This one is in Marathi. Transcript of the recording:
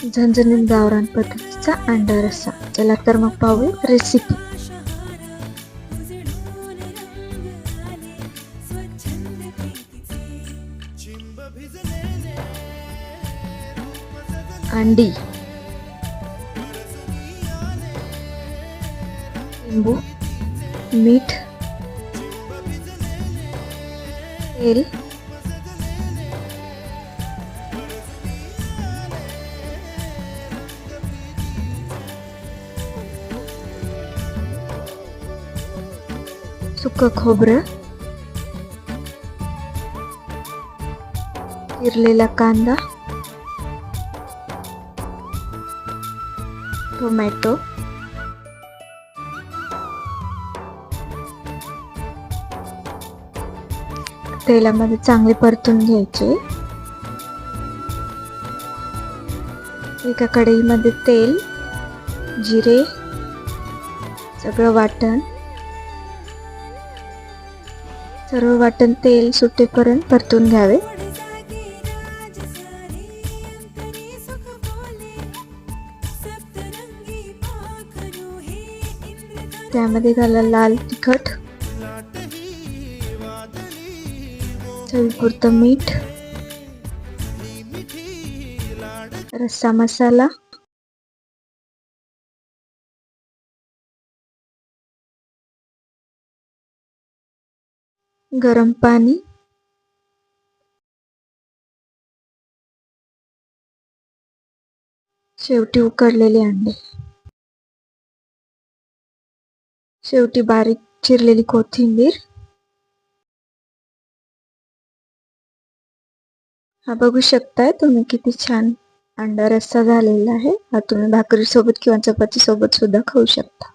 झणझणीत गावरान पद्धतीचा अंडा रस्सा. चला तर मग पाहूया रेसिपी. अंडी, लिंबू, मीठ, तेल, सुकं खोबरं, चिरलेला कांदा, टोमॅटो, तेलामध्ये चांगले परतून घ्यायचे. एका कढईमध्ये तेल, जिरे, सगळं वाटण, सर्व वाटण तेल सुटेपर्यंत परतून घ्यावे. त्यामध्ये घाला लाल तिखट, चवीपुरतं मीठ, रस्सा मसाला, गरम पाणी, शेवटी उकडलेले अंडे, शेवटी बारीक चिरलेली कोथिंबीर. हा बघू शकताय तुम्ही किती छान अंडा रस्सा झालेला आहे. हा तुम्ही भाकरी सोबत किंवा चपाती सोबत सुद्धा खाऊ शकता.